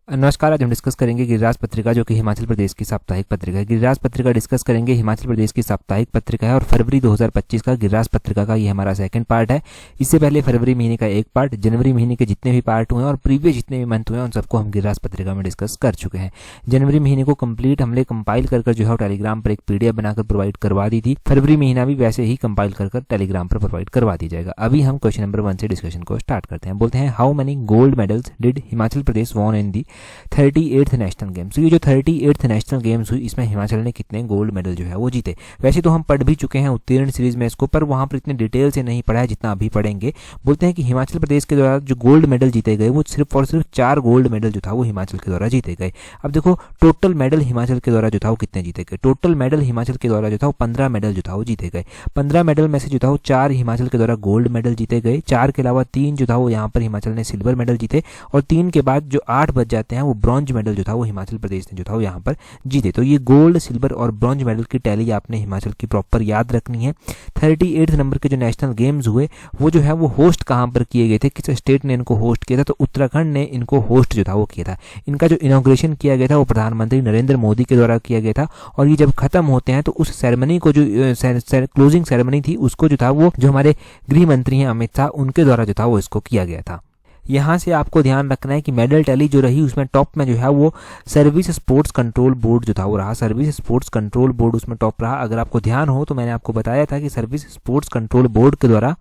नमस्कार। आज हम डिस्कस करेंगे गिरिराज पत्रिका, जो कि हिमाचल प्रदेश की साप्ताहिक पत्रिका है। गिरिराज पत्रिका डिस्कस करेंगे, हिमाचल प्रदेश की साप्ताहिक पत्रिका है और फरवरी 2025 का गिरिराज पत्रिका का ये हमारा सेकंड पार्ट है। इससे पहले फरवरी महीने का एक पार्ट, जनवरी महीने के जितने भी पार्ट हुए और प्रीवियस जितने भी मंथ हुए उन सबको हम गिरिराज पत्रिका में डिस्कस कर चुके हैं। जनवरी महीने को कंप्लीट हमने कंपाइल कर जो है टेलीग्राम पर एक पीडीएफ बनाकर प्रोवाइड करवा दी थी। फरवरी महीना भी वैसे ही कंपाइल कर टेलीग्राम पर प्रोवाइड करवा दी जाएगा। अभी हम क्वेश्चन नंबर 1 से डिस्कशन को स्टार्ट करते हैं। बोलते हैं, how many gold medals did Himachal Pradesh von in the 38th national games. तो ये जो 38th नेशनल गेम्स हुई, इसमें हिमाचल ने कितने गोल्ड मेडल जो है वो जीते। वैसे तो हम पढ़ भी चुके हैं उत्तीर्ण सीरीज में इसको, पर वहां पर इतने डिटेल से नहीं पढ़ा है जितना अभी पढ़ेंगे। बोलते हैं कि हिमाचल प्रदेश के द्वारा जो गोल्ड मेडल जीते गए वो सिर्फ और सिर्फ 4 गोल्ड मेडल जो था वो हिमाचल के द्वारा जीते गए। अब देखो, टोटल मेडल हिमाचल के द्वारा जो था वो कितने जीते गए। टोटल मेडल हिमाचल के द्वारा जो था वो 15 मेडल जो था वो जीते गए। 15 मेडल में से जो था वो 4 हिमाचल के द्वारा गोल्ड मेडल जीते गए। 4 के अलावा 3 जो था वो यहाँ पर हिमाचल ने सिल्वर मेडल जीते और 3 के बाद जो 8 बच जाते हैं वो ब्रॉन्ज मेडल जो था वो हिमाचल प्रदेश ने जो था वो यहाँ पर जीते। तो ये गोल्ड, सिल्वर और ब्रॉन्ज मेडल की टैली आपने हिमाचल की प्रॉपर याद रखनी है। 38 नंबर के जो नेशनल गेम्स हुए वो जो है वो होस्ट कहाँ पर किए गए थे, किस स्टेट ने इनको होस्ट किया था, तो उत्तराखंड ने इनको होस्ट जो था वो किया था। इनका जो इनॉग्रेशन किया गया था वो प्रधानमंत्री नरेंद्र मोदी के द्वारा किया गया था और ये जब खत्म होते हैं तो उस सेरेमनी को, जो क्लोजिंग सेरेमनी थी, उसको जो था वो जो हमारे गृह मंत्री हैं अमित शाह, उनके द्वारा जो था वो इसको किया गया था। यहाँ से आपको ध्यान रखना है कि मेडल टैली जो रही उसमें टॉप में जो है वो सर्विस स्पोर्ट्स कंट्रोल बोर्ड जो था वो रहा। सर्विस स्पोर्ट्स कंट्रोल बोर्ड उसमें टॉप रहा। अगर आपको ध्यान हो तो मैंने आपको बताया था कि सर्विस स्पोर्ट्स कंट्रोल बोर्ड के द्वारा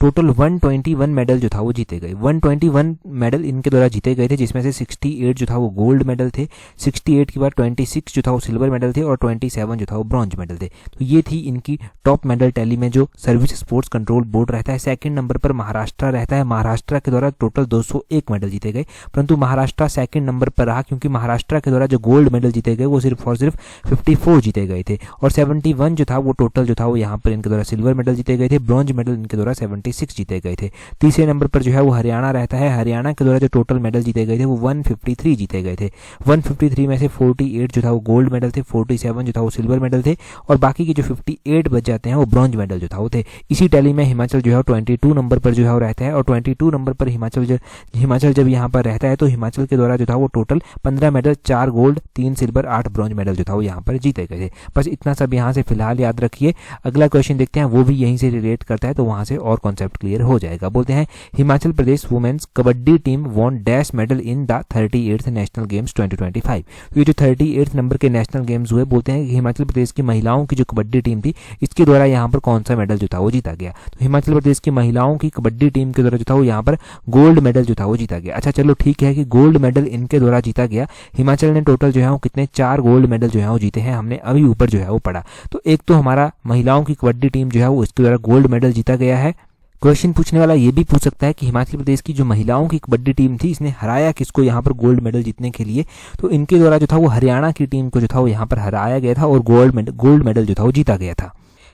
टोटल 121 मेडल जो था वो जीते गए। 121 मेडल इनके द्वारा जीते गए थे, जिसमें से 68 जो था वो गोल्ड मेडल थे, 68 के बाद 26 जो था वो सिल्वर मेडल थे और 27 जो था वो ब्रॉन्ज मेडल थे। तो ये थी इनकी टॉप मेडल टैली में जो सर्विस स्पोर्ट्स कंट्रोल बोर्ड रहता है। सेकंड नंबर पर महाराष्ट्र रहता है। महाराष्ट्र के द्वारा टोटल 201 मेडल जीते गए, परंतु महाराष्ट्र सेकंड नंबर पर रहा क्योंकि महाराष्ट्र के द्वारा जो गोल्ड मेडल जीते गए वो सिर्फ और सिर्फ 54 जीते गए थे और 71 जो था वो टोटल जो था वो यहाँ पर इनके द्वारा सिल्वर मेडल जीते गए थे। ब्रॉन्ज मेडल इनके द्वारा 76 जीते गए थे। तीसरे नंबर पर जो है वो हरियाणा रहता है। हरियाणा के द्वारा जो टोटल मेडल जीते गए थे वो 153 जीते गए थे। 153 में से 48 जो था वो गोल्ड मेडल थे, 47 जो था वो सिल्वर मेडल थे और बाकी के जो 58 बच जाते हैं वो ब्रॉन्ज मेडल जो था वो थे। इसी टैली में हिमाचल जो है 22 नंबर पर जो है वो रहता है और 22 नंबर पर हिमाचल जब यहाँ पर रहता है तो हिमाचल के द्वारा जो था वो total 15 medal, 4 gold, 3 silver, 8 bronze medal जो था वो यहाँ पर जीते गए थे। बस इतना सब यहाँ से फिलहाल याद रखिए। अगला क्वेश्चन देखते हैं, वो भी यहीं से रिलेट करता है तो वहां से और कॉन्सेप्ट क्लियर हो जाएगा। बोलते हैं, Himachal Pradesh women's kabaddi team won dash medal in the 38th national games 2025। ये जो 38th नंबर के नेशनल गेम्स हुए, बोलते हैं कि हिमाचल प्रदेश की महिलाओं की जो कबड्डी टीम थी इसके द्वारा यहाँ पर कौन सा मेडल जो था वो जीता गया। तो हिमाचल प्रदेश की महिलाओं की कबड्डी टीम के द्वारा जो था वो यहाँ पर गोल्ड मेडल जो था वो जीता गया। अच्छा चलो ठीक है कि गोल्ड मेडल इनके द्वारा जीता गया। हिमाचल ने टोटल जो है वो कितने 4 गोल्ड मेडल जो है वो जीते हैं, हमने अभी ऊपर जो है वो पढ़ा। तो एक तो हमारा महिलाओं की कबड्डी टीम जो है वो इसके द्वारा गोल्ड मेडल जीता गया है। क्वेश्चन पूछने वाला ये भी पूछ सकता है कि हिमाचल प्रदेश की जो महिलाओं की कबड्डी टीम थी इसने हराया किसको यहाँ पर गोल्ड मेडल जीतने के लिए। तो इनके द्वारा जो था वो हरियाणा की टीम को जो था वो यहाँ पर हराया गया था और गोल्ड मेडल जो था वो जीता गया था।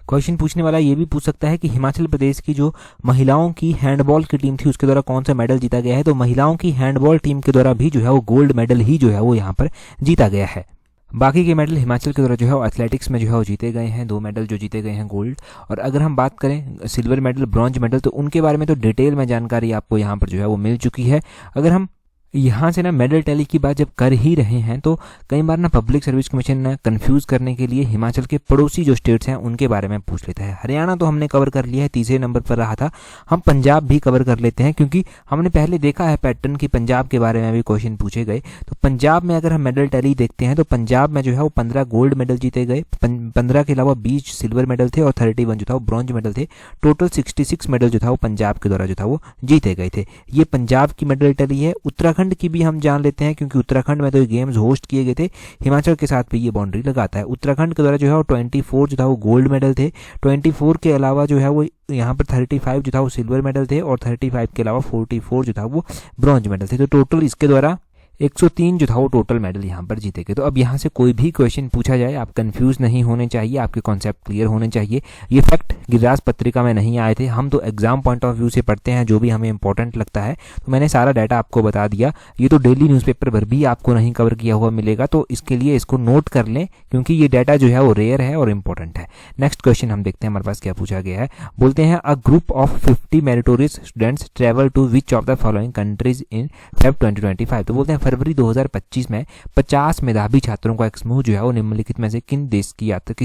क्वेश्चन पूछने वाला ये भी पूछ सकता है कि हिमाचल प्रदेश की जो महिलाओं की हैंडबॉल की टीम थी उसके द्वारा कौन सा मेडल जीता गया है। तो महिलाओं की हैंडबॉल टीम के द्वारा भी जो है वो गोल्ड मेडल ही जो है वो यहाँ पर जीता गया है। बाकी के मेडल हिमाचल के द्वारा जो है एथलेटिक्स में जो है वो जीते गए हैं, 2 मेडल जो जीते गए हैं गोल्ड। और अगर हम बात करें सिल्वर मेडल, ब्रॉन्ज मेडल, तो उनके बारे में तो डिटेल में जानकारी आपको यहाँ पर जो है वो मिल चुकी है। अगर हम यहाँ से ना मेडल टैली की बात जब कर ही रहे हैं तो कई बार ना पब्लिक सर्विस कमीशन ना कंफ्यूज करने के लिए हिमाचल के पड़ोसी जो स्टेट्स हैं उनके बारे में पूछ लेता है। हरियाणा तो हमने कवर कर लिया है, तीसरे नंबर पर रहा था। हम पंजाब भी कवर कर लेते हैं क्योंकि हमने पहले देखा है पैटर्न की पंजाब के बारे में भी क्वेश्चन पूछे गए। तो पंजाब में अगर हम मेडल टैली देखते हैं तो पंजाब में जो है वो 15 गोल्ड मेडल जीते गए, 15 के अलावा 20 सिल्वर मेडल थे और 31 जो था वो ब्रॉन्ज मेडल थे। टोटल 66 मेडल जो था वो पंजाब के द्वारा जो था वो जीते गए थे। ये पंजाब की मेडल टैली है। उत्तराखंड की भी हम जान लेते हैं क्योंकि उत्तराखंड में तो गेम्स होस्ट किए गए थे, हिमाचल के साथ भी ये बाउंड्री लगाता है। उत्तराखंड के द्वारा जो है वो 24 जो था वो गोल्ड मेडल थे, 24 के अलावा जो है वो यहाँ पर 35 जो था वो सिल्वर मेडल थे और 35 के अलावा 44 जो था वो ब्रॉन्ज मेडल थे। तो टोटल इसके द्वारा 103 जो था वो टोटल मेडल यहाँ पर जीते गए। तो अब यहाँ से कोई भी क्वेश्चन पूछा जाए आप कंफ्यूज नहीं होने चाहिए, आपके कॉन्सेप्ट क्लियर होने चाहिए। ये फैक्ट गिरिराज पत्रिका में नहीं आए थे, हम तो एग्जाम पॉइंट ऑफ व्यू से पढ़ते हैं जो भी हमें इंपॉर्टेंट लगता है। तो मैंने सारा डाटा आपको बता दिया। ये तो डेली न्यूज़पेपर पर भी आपको नहीं कवर किया हुआ मिलेगा, तो इसके लिए इसको नोट कर लें क्योंकि ये डाटा जो है वो रेयर है और इंपॉर्टेंट है। नेक्स्ट क्वेश्चन हम देखते हैं हमारे पास क्या पूछा गया है। बोलते हैं a group of 50 meritorious students travel to which of the following countries in Feb 2025। तो बोलते हैं फरवरी 2025 में 50 मेधावी छात्रों का एक समूह जो है वो निम्नलिखित में से किस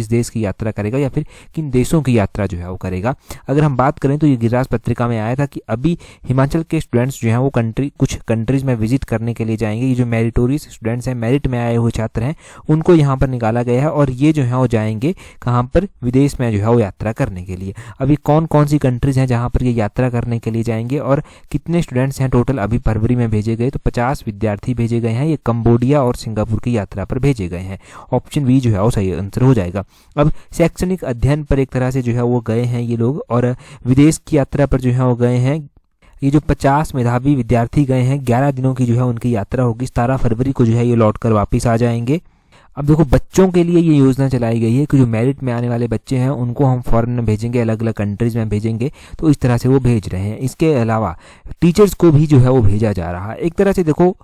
देश की यात्रा करेगा या फिर किन देशों की यात्रा जो है वो करेगा। अगर हम बात करें तो ये गिरिराज पत्रिका में आया था कि अभी हिमाचल के स्टूडेंट्स जो हैं वो कुछ कंट्रीज में विजिट करने के लिए जाएंगे। ये जो मेरिटोरियस स्टूडेंट्स हैं, मेरिट में आए हुए छात्र हैं, उनको यहाँ पर निकाला गया है और ये जो है वो जाएंगे कहाँ पर, विदेश में जो है वो यात्रा करने के लिए। अभी कौन कौन सी कंट्रीज हैं जहाँ पर ये यात्रा करने के लिए जाएंगे और कितने स्टूडेंट्स हैं टोटल अभी फरवरी में भेजे गए, तो 50 विद्यार्थी भेजे गए हैं। ये कंबोडिया और सिंगापुर की यात्रा पर भेजे गए हैं। ऑप्शन बी जो है वो सही आंसर हो जाएगा। अब शैक्षणिक अध्ययन पर एक तरह से जो है वो गए हैं ये लोग और विदेश की यात्रा पर जो है वो गए हैं। ये जो 50 मेधावी विद्यार्थी गए हैं, 11 दिनों की जो है उनकी यात्रा होगी। 17 फरवरी को जो है ये लौट कर वापस आ जाएंगे। अब देखो, बच्चों के लिए ये योजना चलाई गई है कि जो मेरिट में आने वाले बच्चे हैं उनको हम फॉरेन में भेजेंगे, अलग अलग कंट्रीज में भेजेंगे, तो इस तरह से वो भेज रहे हैं। इसके अलावा टीचर्स को भी जो है वो भेजा जा रहा है। एक तरह से देखो,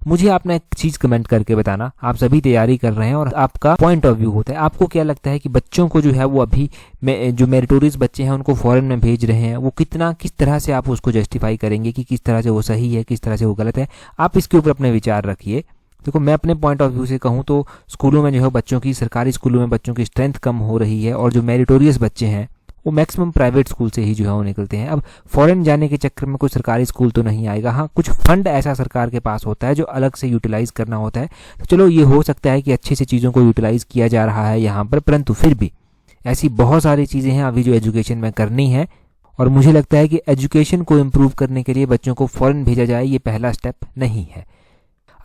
मुझे अपना एक चीज कमेंट करके बताना, आप सभी तैयारी कर रहे हैं और आपका पॉइंट ऑफ व्यू होता है, आपको क्या लगता है कि बच्चों को जो है वो अभी जो मेरिटोरियस बच्चे हैं उनको फॉरेन में भेज रहे हैं, वो किस तरह से आप उसको जस्टिफाई करेंगे कि किस तरह से वो सही है, किस तरह से वो गलत है। आप इसके ऊपर अपने विचार रखिए। देखो, मैं अपने पॉइंट ऑफ व्यू से कहूँ तो स्कूलों में जो है बच्चों की, सरकारी स्कूलों में बच्चों की स्ट्रेंथ कम हो रही है और जो मेरिटोरियस बच्चे हैं वो मैक्सिमम प्राइवेट स्कूल से ही जो है वो निकलते हैं। अब फॉरेन जाने के चक्कर में कोई सरकारी स्कूल तो नहीं आएगा। हाँ, कुछ फंड ऐसा सरकार के पास होता है जो अलग से यूटिलाइज करना होता है। तो चलो, ये हो सकता है कि अच्छे से चीज़ों को यूटिलाइज किया जा रहा है यहाँ पर, परंतु फिर भी ऐसी बहुत सारी चीज़ें हैं अभी जो एजुकेशन में करनी है और मुझे लगता है कि एजुकेशन को इम्प्रूव करने के लिए बच्चों को फॉरेन भेजा जाए, ये पहला स्टेप नहीं है।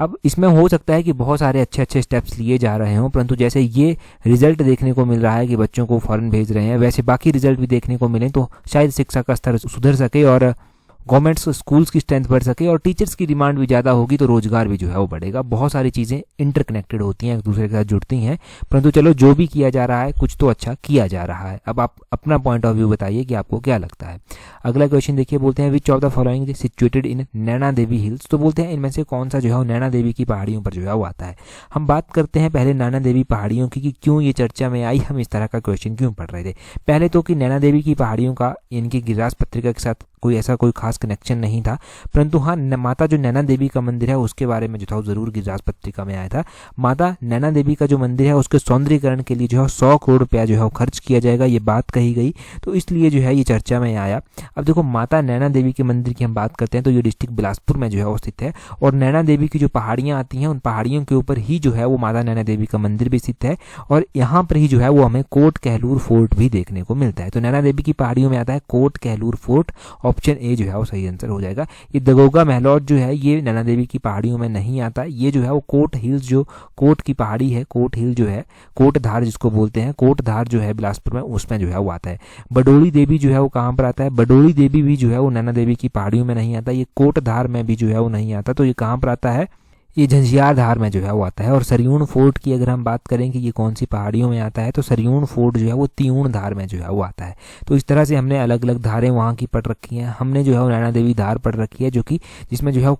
अब इसमें हो सकता है कि बहुत सारे अच्छे अच्छे स्टेप्स लिए जा रहे हों, परंतु जैसे ये रिजल्ट देखने को मिल रहा है कि बच्चों को फॉरेन भेज रहे हैं, वैसे बाकी रिजल्ट भी देखने को मिले तो शायद शिक्षा का स्तर सुधर सके और गवर्नमेंट स्कूल्स की स्ट्रेंथ बढ़ सके और टीचर्स की डिमांड भी ज़्यादा होगी तो रोजगार भी जो है वो बढ़ेगा। बहुत सारी चीज़ें इंटरकनेक्टेड होती हैं, एक दूसरे के साथ जुड़ती हैं, परंतु चलो, जो भी किया जा रहा है कुछ तो अच्छा किया जा रहा है। अब आप अपना पॉइंट ऑफ व्यू बताइए कि आपको क्या लगता है। अगला क्वेश्चन देखिए, बोलते हैं विच of the following is situated in Naina Devi hills. तो बोलते हैं इनमें से कौन सा जो है नैना देवी की पहाड़ियों पर जो है वो आता है। हम बात करते हैं पहले नैना देवी पहाड़ियों की कि क्यों ये चर्चा में आई, हम इस तरह का क्वेश्चन क्यों पढ़ रहे थे। पहले तो कि नैना देवी की पहाड़ियों का इनकी गिरिराज पत्रिका के साथ कोई खास कनेक्शन नहीं था, परंतु हाँ, माता जो नैना देवी का मंदिर है उसके बारे में जो था वो जरूर गिरिराज पत्रिका में आया था। माता नैना देवी का जो मंदिर है उसके सौंदर्यीकरण के लिए जो है 100 करोड़ रुपया जो है वो खर्च किया जाएगा, ये बात कही गई, तो इसलिए जो है ये चर्चा में आया। अब देखो, माता नैना देवी के मंदिर की हम बात करते हैं तो ये डिस्ट्रिक्ट बिलासपुर में जो है वो स्थित है और नैना देवी की जो पहाड़ियाँ आती हैं उन पहाड़ियों के ऊपर ही जो है वो माता नैना देवी का मंदिर भी स्थित है और यहाँ पर ही जो है वो हमें कोट कहलूर फोर्ट भी देखने को मिलता है। तो नैना देवी की पहाड़ियों में आता है Kot Kahlur fort, option A जो है वो सही आंसर हो जाएगा। ये दगोगा महलौट जो है ये नैना देवी की पहाड़ियों में नहीं आता, ये जो है वो कोट हिल्स, जो कोट की पहाड़ी है, कोट हिल जो है, कोट धार जिसको बोलते हैं, कोट धार जो है बिलासपुर में, उसमें जो है वो आता है। बडोली देवी जो है वो कहाँ पर आता है, बडोली देवी भी जो है वो नैना देवी की पहाड़ियों में नहीं आता, ये कोट धार में भी जो है वो नहीं आता, तो ये कहाँ पर आता है, ये झंझियार धार में जो है वो आता है। और सरयूण फोर्ट की अगर हम बात करें कि ये कौन सी पहाड़ियों में आता है, तो सरयूण फोर्ट जो है वो तियूण धार में जो है वो आता है। तो इस तरह से हमने अलग अलग धारें वहाँ की पढ़ रखी हैं। हमने जो है वो नैना देवी धार पढ़ रखी है, जो कि जिसमें जो है वो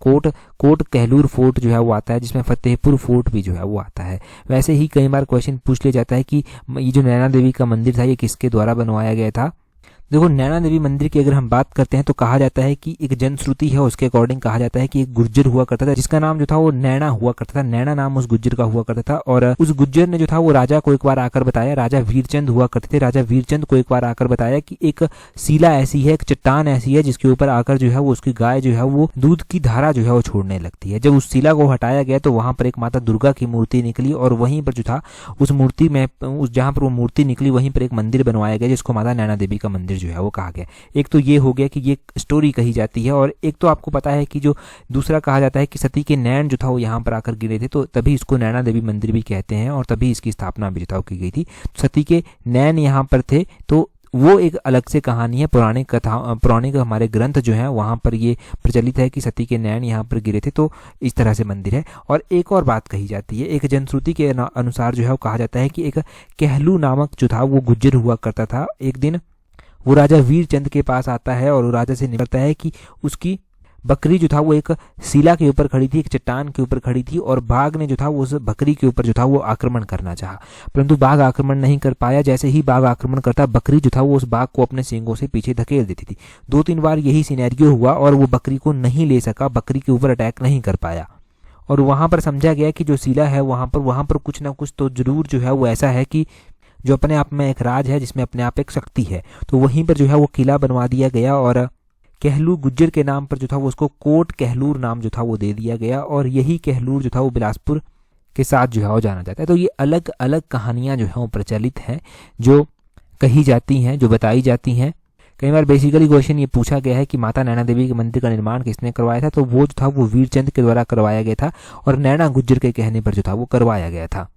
कोट कहलूर फोर्ट जो है वो आता है, जिसमें फतेहपुर फोर्ट भी जो है वो आता है। वैसे ही कई बार क्वेश्चन पूछ लिया जाता है कि ये जो नैना देवी का मंदिर था ये किसके द्वारा बनवाया गया था। देखो, नैना देवी मंदिर की अगर हम बात करते हैं तो कहा जाता है कि एक जनश्रुति है उसके अकॉर्डिंग कहा जाता है कि एक गुर्जर हुआ करता था जिसका नाम जो था वो नैना हुआ करता था, नैना नाम उस गुर्जर का हुआ करता था और उस गुर्जर ने जो था वो राजा को एक बार आकर बताया, राजा वीरचंद हुआ करते थे, राजा वीरचंद को एक बार आकर बताया कि एक शिला ऐसी है, एक चट्टान ऐसी है जिसके ऊपर आकर जो है वो उसकी गाय जो है वो दूध की धारा जो है वो छोड़ने लगती है। जब उस शिला को हटाया गया तो वहां पर एक माता दुर्गा की मूर्ति निकली और वहीं पर जो था उस मूर्ति में, जहां पर वो मूर्ति निकली वहीं पर एक मंदिर बनवाया गया जिसको माता नैना देवी का मंदिर जो है वो कहा गया। एक तो ये हो गया कि ये स्टोरी कही जाती है और एक तो आपको पता है कि जो दूसरा कहा जाता है कि सती के नैन जो था वो यहाँ पर आकर गिरे थे, तो तभी इसको नैना देवी मंदिर भी कहते हैं और तभी इसकी स्थापना भी जो था की गई थी। सती के नैन यहाँ पर थे, तो वो एक अलग से कहानी है, पौराणिक हमारे ग्रंथ जो है वहां पर ये प्रचलित है कि सती के नैन यहाँ पर गिरे थे, तो इस तरह से मंदिर है। और एक और बात कही जाती है, एक जनश्रुति के अनुसार जो है वो कहा जाता है कि एक कहलू नामक जो था वो गुज्जर हुआ करता था। एक दिन वो राजा वीरचंद के पास आता है और वो राजा से निकलता है कि उसकी बकरी जो था वो एक शिला के ऊपर खड़ी थी, एक चट्टान के ऊपर खड़ी थी और बाघ ने जो था वो उस बकरी के ऊपर जो था वो आक्रमण करना चाहा, परंतु बाघ आक्रमण नहीं कर पाया। जैसे ही बाघ आक्रमण करता, बकरी जो था वो उस बाघ को अपने सींगों से पीछे धकेल देती थी। 2-3 बार यही सिनेरियो हुआ और वो बकरी को नहीं ले सका, बकरी के ऊपर अटैक नहीं कर पाया और वहाँ पर समझा गया कि जो शिला है वहाँ पर कुछ ना कुछ तो जरूर जो है वो ऐसा है कि जो अपने आप में एक राज है, जिसमें अपने आप एक शक्ति है। तो वहीं पर जो है वो किला बनवा दिया गया और कहलूर गुज्जर के नाम पर जो था वो उसको कोट कहलूर नाम जो था वो दे दिया गया, और यही कहलूर जो था वो बिलासपुर के साथ जो है वो जाना जाता है। तो ये अलग अलग कहानियाँ जो है वो प्रचलित हैं, जो कही जाती हैं, जो बताई जाती हैं। कई बार बेसिकली क्वेश्चन ये पूछा गया है कि माता नैना देवी के मंदिर का निर्माण किसने करवाया था, तो वो जो था वो वीरचंद के द्वारा करवाया गया था और नैना गुज्जर के कहने पर जो था वो करवाया गया था।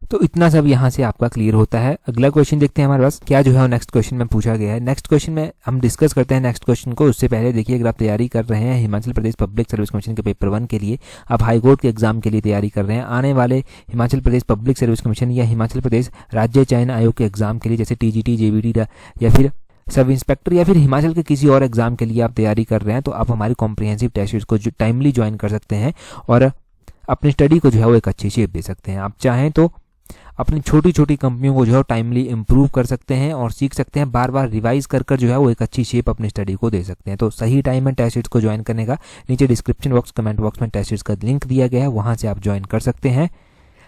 तो इतना सब यहाँ से आपका क्लियर होता है। अगला क्वेश्चन देखते हैं हमारे पास क्या जो है नेक्स्ट क्वेश्चन में पूछा गया है। नेक्स्ट क्वेश्चन में हम डिस्कस करते हैं नेक्स्ट क्वेश्चन को। उससे पहले देखिए, अगर आप तैयारी कर रहे हैं हिमाचल प्रदेश पब्लिक सर्विस कमीशन के पेपर 1 के लिए, आप हाई कोर्ट के एग्जाम के लिए तैयारी कर रहे हैं, आने वाले Himachal Pradesh public service commission या हिमाचल प्रदेश राज्य चयन आयोग के एग्जाम के लिए, जैसे TGT, JBT या फिर सब इंस्पेक्टर या फिर हिमाचल के किसी और एग्जाम के लिए आप तैयारी कर रहे हैं, तो आप हमारी कॉम्प्रिहेंसिव टेस्ट सीरीज को टाइमली ज्वाइन कर सकते हैं और अपनी स्टडी को जो है वो एक अच्छी शेप दे सकते हैं। आप चाहें तो अपनी छोटी छोटी कंपनियों को जो है टाइमली इंप्रूव कर सकते हैं और सीख सकते हैं, बार बार रिवाइज कर जो है वो एक अच्छी शेप अपनी स्टडी को दे सकते हैं। तो सही टाइम है टेस्ट सीरीज को ज्वाइन करने का। नीचे डिस्क्रिप्शन बॉक्स, कमेंट बॉक्स में टेस्ट सीरीज का लिंक दिया गया है, वहां से आप ज्वाइन कर सकते हैं।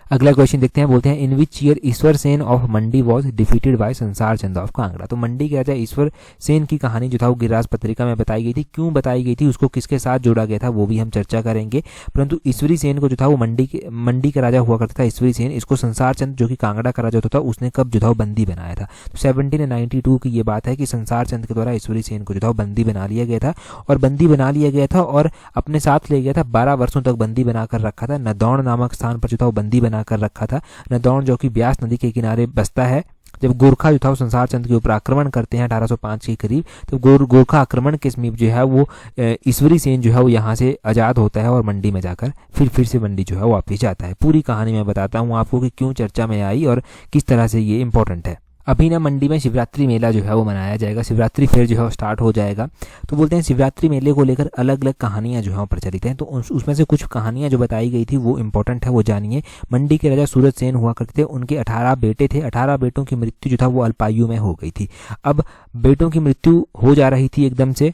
अगला क्वेश्चन देखते हैं। बोलते हैं in which year Ishwar Sen of Mandi was defeated by Sansar Chand of Kangra. तो मंडी के राजा ईश्वर सेन की कहानी जो था वो गिरिराज पत्रिका में बताई गई थी। क्यों बताई गई थी, उसको किसके साथ जोड़ा गया था, वो भी हम चर्चा करेंगे। परंतु ईश्वरी सेन को जो था वो मंडी का राजा हुआ करता था ईश्वरी सेन। इसको संसार चंद जो कि कांगड़ा का राजा होता था उसने कब जो था वो बंदी बनाया था। तो 1792 की ये बात है कि संसार चंद के द्वारा ईश्वरी सेन को जो था वो बंदी बना लिया गया था और बंदी बना लिया गया था और अपने साथ ले गया था। 12 वर्षों तक बंदी बनाकर रखा था। नदौड़ नामक स्थान पर जो था वो बंदी बनाकर रखा था। नदौड़ जो कि ब्यास नदी के किनारे बसता है। जब गोरखा जो था वो संसार चंद के ऊपर आक्रमण करते हैं 1805 के करीब, तो गोरखा आक्रमण के समीप जो है वो ईश्वरी सेन जो है वो यहाँ से आज़ाद होता है और मंडी में जाकर फिर से मंडी जो है वो वापिस जाता है। पूरी कहानी मैं बताता हूँ आपको कि क्यों चर्चा में आई और किस तरह से ये इंपॉर्टेंट है। अभी ना मंडी में शिवरात्रि मेला जो है वो मनाया जाएगा, शिवरात्रि फेयर जो है वो स्टार्ट हो जाएगा। तो बोलते हैं शिवरात्रि मेले को लेकर अलग अलग कहानियां जो है प्रचलित हैं। तो उसमें से कुछ कहानियां जो बताई गई थी वो इंपॉर्टेंट है, वो जानिए। मंडी के राजा सूरज सेन हुआ करते थे, उनके 18 बेटे थे। 18 बेटों की मृत्यु जो था वो अल्पायु में हो गई थी। अब बेटों की मृत्यु हो जा रही थी एकदम से,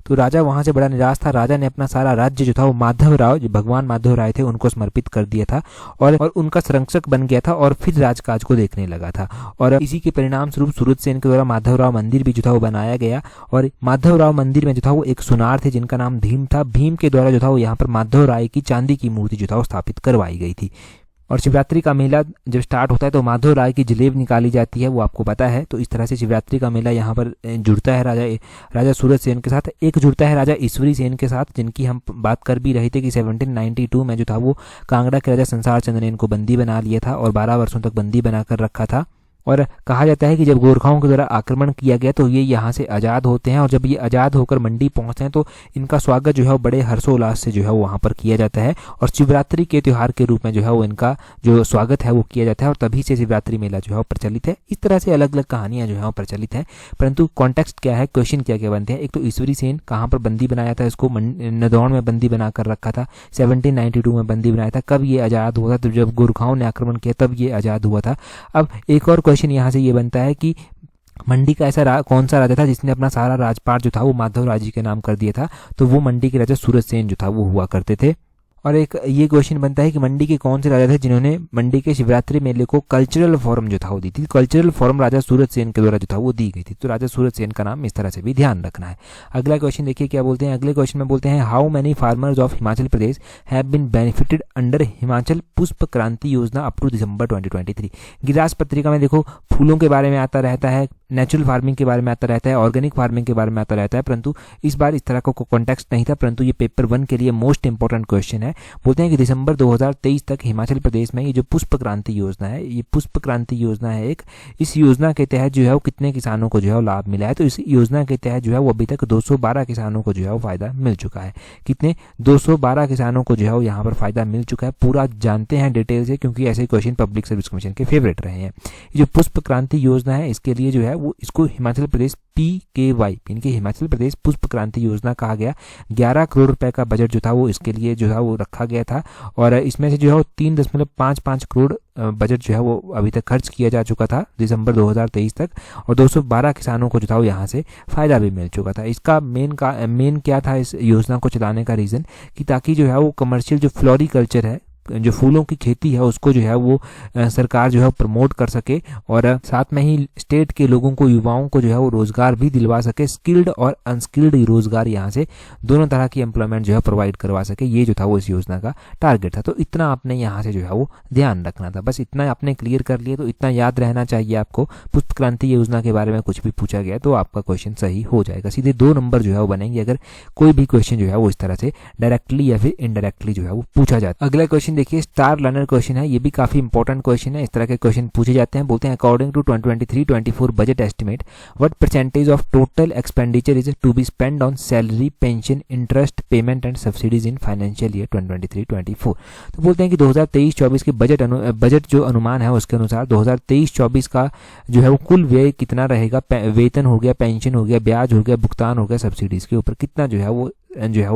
तो राजा वहां से बड़ा निराश था। राजा ने अपना सारा राज्य जो था वो माधवराव, जो भगवान माधवराय थे, उनको समर्पित कर दिया था और उनका संरक्षक बन गया था और फिर राजकाज को देखने लगा था। और इसी के परिणाम स्वरूप सूरज सेन के द्वारा माधवराव मंदिर भी जो था वो बनाया गया और माधवराव मंदिर में जो था वो एक सुनार थे जिनका नाम भीम था। भीम के द्वारा जो था वो यहाँ पर माधवराय की चांदी की मूर्ति जो था वो स्थापित करवाई गई थी। और शिवरात्रि का मेला जब स्टार्ट होता है तो माधवराय की जलेब निकाली जाती है, वो आपको पता है। तो इस तरह से शिवरात्रि का मेला यहाँ पर जुड़ता है राजा सूरज सेन के साथ। एक जुड़ता है राजा ईश्वरी सेन के साथ, जिनकी हम बात कर भी रहे थे कि 1792 में जो था वो कांगड़ा के राजा संसार चंद ने इनको बंदी बना लिया था और 12 वर्षों तक बंदी बनाकर रखा था। और कहा जाता है कि जब गोरखाओं के द्वारा आक्रमण किया गया तो ये यहाँ से आज़ाद होते हैं और जब ये आज़ाद होकर मंडी पहुँचते हैं तो इनका स्वागत जो है वो बड़े हर्षोल्लास से जो है वो वहाँ पर किया जाता है और शिवरात्रि के त्यौहार के रूप में जो है वो इनका जो स्वागत है वो किया जाता है और तभी से शिवरात्रि मेला जो है वो प्रचलित है। इस तरह से अलग अलग कहानियाँ जो है वो प्रचलित हैं। परंतु कॉन्टेक्स्ट क्या है, क्वेश्चन क्या क्या बनते हैं। एक तो ईश्वरी सेन कहाँ पर बंदी बनाया था, इसको नदौड़ में बंदी बनाकर रखा था। 1792 में बंदी बनाया था। कब ये आज़ाद हुआ था, तो जब गोरखाओं ने आक्रमण किया तब ये आज़ाद हुआ था। अब एक और क्वेश्चन यहाँ से ये बनता है कि मंडी का ऐसा कौन सा राजा था जिसने अपना सारा राजपाट जो था वो माधवराय जी के नाम कर दिया था, तो वो मंडी के राजा सूरज सेन जो था वो हुआ करते थे। और एक ये क्वेश्चन बनता है कि मंडी के कौन से राजा थे जिन्होंने मंडी के शिवरात्रि मेले को कल्चरल फॉर्म जो था वो दी थी। कल्चरल फॉर्म राजा सूरज सेन के द्वारा जो था वो दी गई थी। तो राजा सूरज सेन का नाम इस तरह से भी ध्यान रखना है। अगला क्वेश्चन देखिए क्या बोलते हैं। अगले क्वेश्चन में बोलते हैं how many farmers of Himachal Pradesh have been benefited under Himachal Pushp Kranti योजना अप टू दिसंबर 2023। गिरिराज पत्रिका में देखो फूलों के बारे में आता रहता है, नेचुरल फार्मिंग के बारे में आता रहता है, ऑर्गेनिक फार्मिंग के बारे में आता रहता है, परंतु इस बार इस तरह का कॉन्टेक्स्ट नहीं था। परंतु ये पेपर 1 के लिए मोस्ट इंपॉर्टेंट क्वेश्चन है। बोलते हैं कि दिसंबर 2023 तक हिमाचल प्रदेश में ये जो पुष्प क्रांति योजना है, ये पुष्प क्रांति योजना है एक, इस योजना के तहत जो है वो कितने किसानों को जो है वो लाभ मिला है। तो इस योजना के तहत जो है वो अभी तक 212 किसानों को जो है वो फायदा मिल चुका है। कितने? 212 किसानों को जो है वो यहाँ पर फायदा मिल चुका है। पूरा जानते हैं डिटेल से, क्योंकि ऐसे क्वेश्चन पब्लिक सर्विस कमीशन के फेवरेट रहे हैं। ये जो पुष्प क्रांति योजना है इसके लिए जो है वो इसको हिमाचल प्रदेश PKY यानी कि हिमाचल प्रदेश पुष्प क्रांति योजना कहा गया। 11 करोड़ रुपए का बजट जो था वो इसके लिए जो था वो रखा गया था और इसमें से जो है वो 3.55 करोड़ बजट जो है वो अभी तक खर्च किया जा चुका था दिसंबर 2023 तक और 212 किसानों को जो था वो यहाँ से फ़ायदा भी मिल चुका था। इसका मेन क्या था इस योजना को चलाने का रीज़न कि ताकि जो है वो कमर्शियल जो फ्लोरिकल्चर है, जो फूलों की खेती है, उसको जो है वो सरकार जो है प्रमोट कर सके और साथ में ही स्टेट के लोगों को, युवाओं को जो है वो रोजगार भी दिलवा सके, स्किल्ड और अनस्किल्ड रोजगार यहाँ से दोनों तरह की एम्प्लॉयमेंट जो है प्रोवाइड करवा सके। ये जो था वो इस योजना का टारगेट था। तो इतना आपने यहाँ से जो है वो ध्यान रखना था। बस इतना आपने क्लियर कर लिया तो इतना याद रहना चाहिए आपको। पुष्प क्रांति योजना के बारे में कुछ भी पूछा गया तो आपका क्वेश्चन सही हो जाएगा। सीधे 2 नंबर जो है वो बनेंगे अगर कोई भी क्वेश्चन जो है वो इस तरह से डायरेक्टली या फिर इनडायरेक्टली जो है वो पूछा जाता है। अगला क्वेश्चन देखिए, स्टार लर्नर क्वेश्चन है। ये भी काफी इंपॉर्टेंट क्वेश्चन है। इस तरह के क्वेश्चन पूछे जाते हैं। बोलते हैं according to 2023-24 budget estimate what percentage of total expenditure is to be spend on salary, pension, interest payment and subsidies in financial year 2023-24। तो बोलते हैं कि 2023-24 के बजट जो अनुमान है उसके अनुसार 2023-24 का जो है वो कुल व्यय कितना रहेगा। वेतन हो गया, पेंशन हो गया, ब्याज हो गया, भुगतान हो गया, सब्सिडीज के ऊपर कितना जो है वो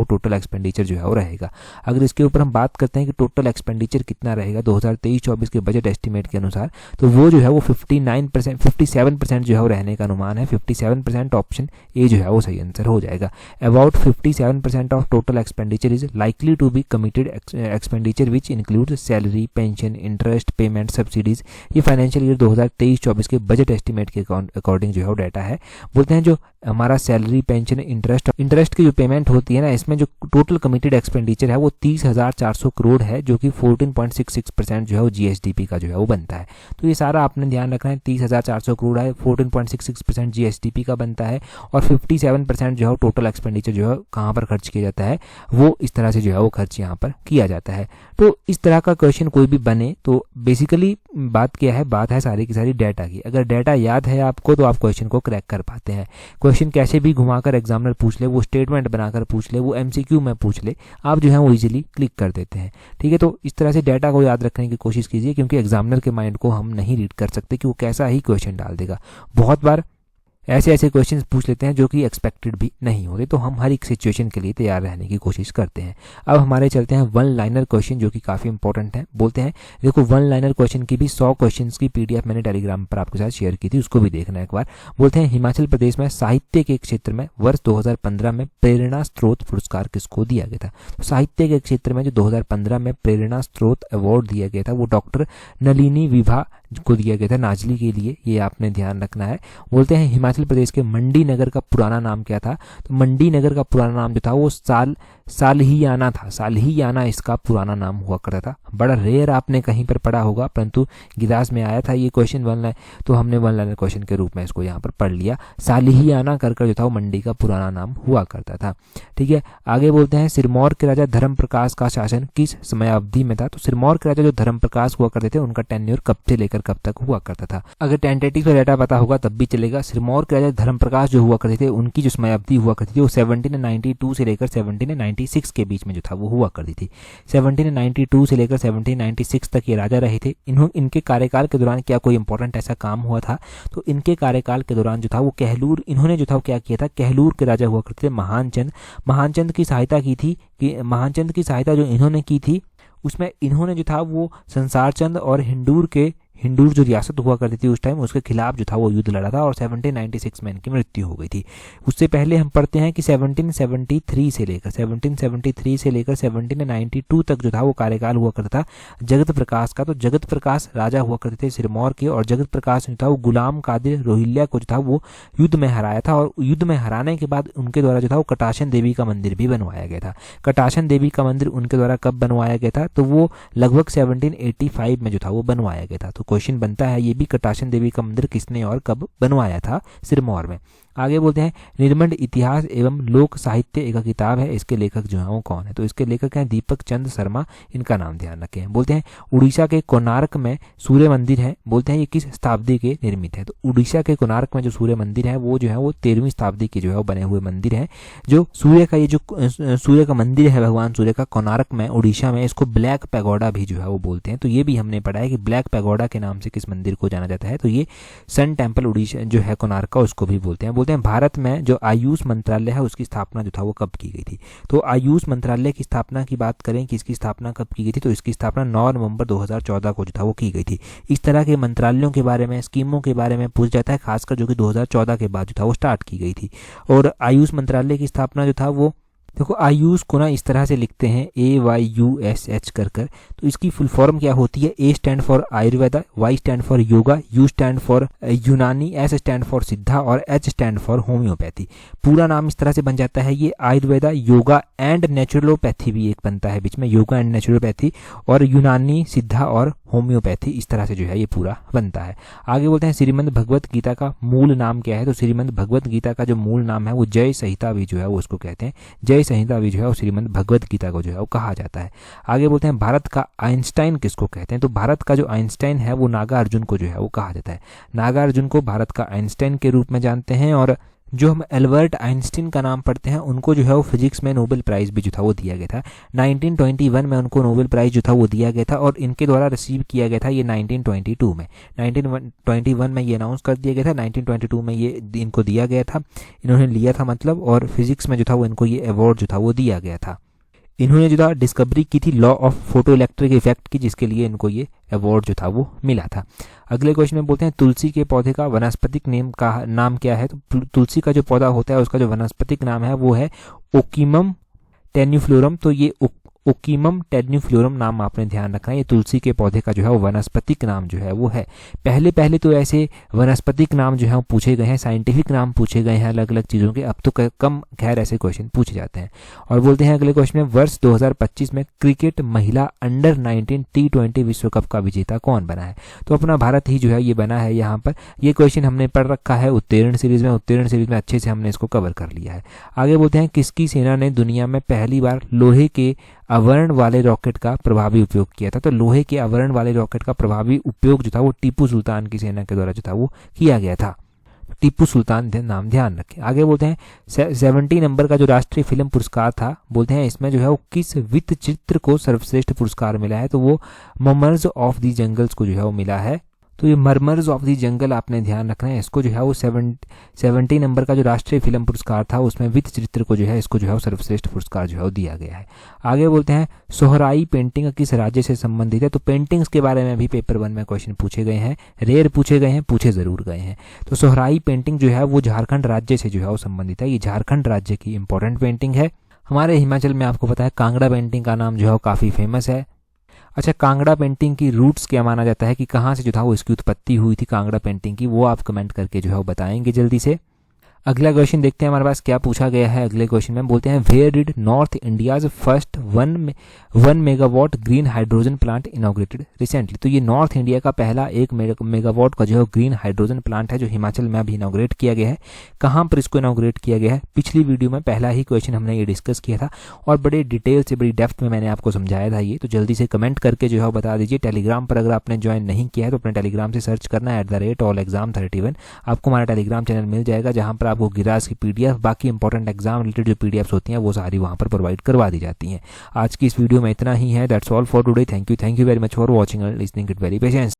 टोटल एक्सपेंडिचर जो है वो रहेगा। अगर इसके ऊपर हम बात करते हैं कि टोटल एक्सपेंडिचर कितना रहेगा 2023-24 के बजट एस्टिमेट के अनुसार, तो वो जो है वो 57% जो है वो रहने का अनुमान है। 57% ऑप्शन ए जो है वो सही आंसर हो जाएगा। About 57% of total expenditure is likely to be committed expenditure which include salary, pension, interest payment, subsidies. ये फाइनेंशियल ईयर 2023-24 के बजट एस्टिमेट के अकॉर्डिंग जो है वो डाटा है। बोलते हैं जो हमारा सैलरी, पेंशन, इंटरेस्ट की जो पेमेंट होती है ना, इसमें जो टोटल कमिटेड एक्सपेंडिचर है वो 30,400 करोड़ है, जो कि 14.66% जो है वो GSDP का जो है वो बनता है। तो ये सारा आपने ध्यान रखना है। 30,400 करोड़ है, 14.66% GSDP का बनता है और 57% जो है टोटल एक्सपेंडिचर जो है कहाँ पर खर्च किया जाता है, वो इस तरह से जो है वो खर्च यहाँ पर किया जाता है। तो इस तरह का क्वेश्चन कोई भी बने तो बेसिकली बात क्या है, बात है सारी की सारी डाटा की। अगर डाटा याद है आपको तो आप क्वेश्चन को क्रैक कर पाते हैं। क्वेश्चन कैसे भी घुमाकर एग्जामिनर पूछ ले, वो स्टेटमेंट बनाकर पूछ ले, वो MCQ में पूछ ले, आप जो है वो इजीली क्लिक कर देते हैं। ठीक है, तो इस तरह से डाटा को याद रखने की कोशिश कीजिए, क्योंकि एग्जामिनर के माइंड को हम नहीं रीड कर सकते कि वो कैसा ही क्वेश्चन डाल देगा। बहुत बार ऐसे क्वेश्चंस पूछ लेते हैं जो कि एक्सपेक्टेड भी नहीं होते, तो हम हर एक सिचुएशन के लिए तैयार रहने की कोशिश करते हैं। अब हमारे चलते हैं वन लाइनर क्वेश्चन, जो कि काफ़ी इंपॉर्टेंट है। बोलते हैं देखो, वन लाइनर क्वेश्चन की भी 100 क्वेश्चंस की PDF मैंने टेलीग्राम पर आपके साथ शेयर की थी, उसको भी देखना एक बार। बोलते हैं हिमाचल प्रदेश में साहित्य के क्षेत्र में वर्ष 2015 में प्रेरणा स्रोत पुरस्कार किसको दिया गया था। तो साहित्य के क्षेत्र में जो 2015 में प्रेरणा स्रोत अवार्ड दिया गया था वो डॉक्टर नलिनी विभा को दिया गया था, नाजली के लिए। ये आपने ध्यान रखना है। बोलते हैं हिमाचल प्रदेश के मंडी नगर का पुराना नाम क्या था। तो मंडी नगर का पुराना नाम जो था वो सालहियाना था। सालहियाना इसका पुराना नाम हुआ करता था। बड़ा रेयर आपने कहीं पर पढ़ा होगा, परंतु गिलास में आया था ये क्वेश्चन वन लाइन, तो हमने वन लाइनर क्वेश्चन के रूप में इसको यहाँ पर पढ़ लिया। सालहियाना कर जो था वो मंडी का पुराना नाम हुआ करता था। ठीक है, आगे बोलते हैं सिरमौर के राजा धर्म प्रकाश का शासन किस समयावधि में था। तो सिरमौर के राजा जो धर्म प्रकाश हुआ करते थे, उनका टेन्योर कब से लेकर कब तक हुआ करता था। अगर टेंटेटिव का डाटा पता होगा तब भी चलेगा। सिरमौर के राजा धर्म प्रकाश जो हुआ करते थे, उनकी जो समयावधि हुआ करती थी वो 1792 से लेकर 1796 के बीच में जो था वो हुआ करती थी। 1792 से लेकर 1796 तक ये राजा रहे थे। इनके कार्यकाल के दौरान क्या कोई इंपॉर्टेंट ऐसा काम हुआ था। तो इनके कार्यकाल के दौरान जो था वो कहलूर, इन्होंने जो था वो क्या किया था, कहलूर के राजा हुआ करते थे महानचंद की सहायता की थी। कि महानचंद की सहायता जो इन्होंने की थी उसमें इन्होंने जो था वो संसारचंद और हिंदूर जो रियासत हुआ करती थी उस टाइम, उसके खिलाफ जो था वो युद्ध लड़ा था और 1796 में इनकी मृत्यु हो गई थी। उससे पहले हम पढ़ते हैं कि 1773 से लेकर 1792 तक जो था वो कार्यकाल हुआ करता था जगत प्रकाश का। तो जगत प्रकाश राजा हुआ करते थे सिरमौर के, और जगत प्रकाश जो था वो गुलाम कादिर रोहिल्या को जो था वो युद्ध में हराया था। और युद्ध में हराने के बाद उनके द्वारा जो था वो कटाशन देवी का मंदिर भी बनवाया गया था। कटाशन देवी का मंदिर उनके द्वारा कब बनवाया गया था, तो वो लगभग 1785 में जो था वो बनवाया गया था। तो क्वेश्चन बनता है ये भी, कटाशन देवी का मंदिर किसने और कब बनवाया था सिरमौर में। आगे बोलते हैं निर्मंड इतिहास एवं लोक साहित्य एक किताब है, इसके लेखक जो है वो कौन है? तो इसके लेखक हैं दीपक चंद शर्मा, इनका नाम ध्यान रखें। बोलते हैं उड़ीसा के कोणार्क में सूर्य मंदिर है, बोलते हैं ये किस शताब्दी के निर्मित है? तो उड़ीसा के कोणार्क में जो सूर्य मंदिर है वो जो है वो 13वीं शताब्दी के जो है वो बने हुए मंदिर है। जो सूर्य का ये जो सूर्य का मंदिर है भगवान सूर्य का कोणार्क में उड़ीसा में, इसको ब्लैक पैगोडा भी जो है वो बोलते हैं। तो ये भी हमने पढ़ा है कि ब्लैक पैगोडा के नाम से किस मंदिर को जाना जाता है? तो ये सन टेम्पल उड़ीसा जो है कोणार्क का, उसको भी बोलते हैं। बोलते हैं भारत में जो आयुष मंत्रालय है उसकी स्थापना जो था वो कब की गई थी? तो आयुष मंत्रालय की स्थापना की बात करें कि इसकी स्थापना कब की गई थी, तो इसकी स्थापना 9 नवंबर 2014 को जो था वो की गई थी। इस तरह के मंत्रालयों के बारे में, स्कीमों के बारे में पूछ जाता है, खासकर जो कि 2014 के बाद जो था वो स्टार्ट की गई थी। और आयुष मंत्रालय की स्थापना जो था वो, देखो आयुष को ना इस तरह से लिखते हैं AYUSH कर। तो इसकी फुल फॉर्म क्या होती है? A stand for Ayurveda, Y stand for yoga, U stand for यूनानी, S स्टैंड फॉर सिद्धा और H स्टैंड फॉर होम्योपैथी। पूरा नाम इस तरह से बन जाता है ये आयुर्वेदा, योगा एंड नेचुरलोपैथी भी एक बनता है बीच में, योगा एंड नेचुरलोपैथी, और यूनानी, सिद्धा और होम्योपैथी, इस तरह से जो है ये पूरा बनता है। आगे बोलते हैं श्रीमद् भगवत गीता का मूल नाम क्या है? तो श्रीमद् भगवत गीता का जो मूल नाम है वो जय संहिता भी जो है वो उसको कहते हैं, जय संहिता भी जो है वो श्रीमद् भगवत गीता को जो है वो कहा जाता है। आगे बोलते हैं भारत का आइंस्टाइन किसको कहते हैं? तो भारत का जो आइंस्टाइन है वो नागार्जुन को जो है वो कहा जाता है। नागार्जुन को भारत का आइंस्टाइन के रूप में जानते हैं। और जो हम एल्बर्ट आइंस्टीन का नाम पढ़ते हैं उनको जो है वो फिजिक्स में नोबेल प्राइज़ भी जो था वो दिया गया था। 1921 में उनको नोबेल प्राइज़ जो था वो दिया गया था और इनके द्वारा रिसीव किया गया था ये 1922 में। 1921 में ये अनाउंस कर दिया गया था, 1922 में ये इनको दिया गया था, इन्होंने लिया था मतलब, और फिजिक्स में जो था वो इनको ये अवार्ड जो था वो दिया गया था। इन्होंने जो था डिस्कवरी की थी law of photo electric effect की, जिसके लिए इनको ये अवार्ड जो था वो मिला था। अगले क्वेश्चन में बोलते हैं तुलसी के पौधे का वनस्पतिक नाम क्या है? तो तुलसी का जो पौधा होता है उसका जो वनस्पतिक नाम है वो है ओकीमम टेन्यूफ्लोरम। तो ये ओकीमम टेन्यूफ्लोरम नाम आपने ध्यान रखना है, ये तुलसी के पौधे का जो है वो वनस्पतिक नाम जो है वो है। पहले तो ऐसे वनस्पतिक नाम जो है वो पूछे गए हैं, साइंटिफिक नाम पूछे गए हैं अलग अलग चीज़ों के, अब तो कम खैर ऐसे क्वेश्चन पूछे जाते हैं। और बोलते हैं अगले क्वेश्चन में वर्ष 2025 में क्रिकेट महिला अंडर 19 T20 विश्व कप का विजेता कौन बना है? तो अपना भारत ही जो है ये बना है। यहाँ पर ये क्वेश्चन हमने पढ़ रखा है उत्तीर्ण सीरीज में अच्छे से हमने इसको कवर कर लिया है। आगे बोलते हैं किसकी सेना ने दुनिया में पहली बार लोहे के आवरण वाले रॉकेट का प्रभावी उपयोग किया था? तो लोहे के आवरण वाले रॉकेट का प्रभावी उपयोग जो था वो टीपू सुल्तान की सेना के द्वारा जो था वो किया गया था। टीपू सुल्तान नाम ध्यान रखें। आगे बोलते हैं 70 नंबर का जो राष्ट्रीय फिल्म पुरस्कार था, बोलते हैं इसमें जो है वो किस वित्त चित्र को सर्वश्रेष्ठ पुरस्कार मिला है? तो वो मर्मर्स ऑफ द जंगल्स को जो है वो मिला है। तो ये मर्मर्स ऑफ द जंगल आपने ध्यान रखना है, इसको जो है वो 70 नंबर का जो राष्ट्रीय फिल्म पुरस्कार था उसमें वित्त चित्र को जो है इसको जो है वो सर्वश्रेष्ठ पुरस्कार जो है वो दिया गया है। आगे बोलते हैं सोहराई पेंटिंग किस राज्य से संबंधित है? तो पेंटिंग्स के बारे में भी पेपर 1 में क्वेश्चन पूछे गए हैं, रेयर पूछे गए हैं, पूछे जरूर गए हैं। तो सोहराई पेंटिंग जो है वो झारखंड राज्य से जो है वो संबंधित है, ये झारखंड राज्य की इंपॉर्टेंट पेंटिंग है। हमारे हिमाचल में आपको पता है कांगड़ा पेंटिंग का नाम जो है वो काफ़ी फेमस है। अच्छा, कांगड़ा पेंटिंग की रूट्स क्या माना जाता है कि कहाँ से जो था वो इसकी उत्पत्ति हुई थी कांगड़ा पेंटिंग की, वो आप कमेंट करके जो है वो बताएंगे जल्दी से। अगला क्वेश्चन देखते हैं हमारे पास क्या पूछा गया है। अगले क्वेश्चन में बोलते हैं where did north India's first 1 megawatt green hydrogen plant inaugurated recently? तो ये नॉर्थ इंडिया का पहला 1 मेगावाट का जो है ग्रीन हाइड्रोजन प्लांट है जो हिमाचल में अभी इनॉग्रेट किया गया है। कहाँ पर इसको इनॉग्रेट किया गया है? पिछली वीडियो में पहला ही क्वेश्चन हमने ये डिस्कस किया था और बड़े डिटेल से बड़ी डेप्थ में मैंने आपको समझाया था ये, तो जल्दी से कमेंट करके जो है बता दीजिए। टेलीग्राम पर अगर आपने ज्वाइन नहीं किया है तो अपने टेलीग्राम से सर्च करना है @allexam31, आपको हमारा टेलीग्राम चैनल मिल जाएगा जहाँ पर आपको गिरास की PDF बाकी इंपॉर्टेंट एग्जाम रिलेटेड जो PDFs होती हैं वो सारी वहाँ पर प्रोवाइड करवा दी जाती हैं। आज की इस वीडियो में इतना ही है। That's all for today. Thank you very much for watching and listening it very patience.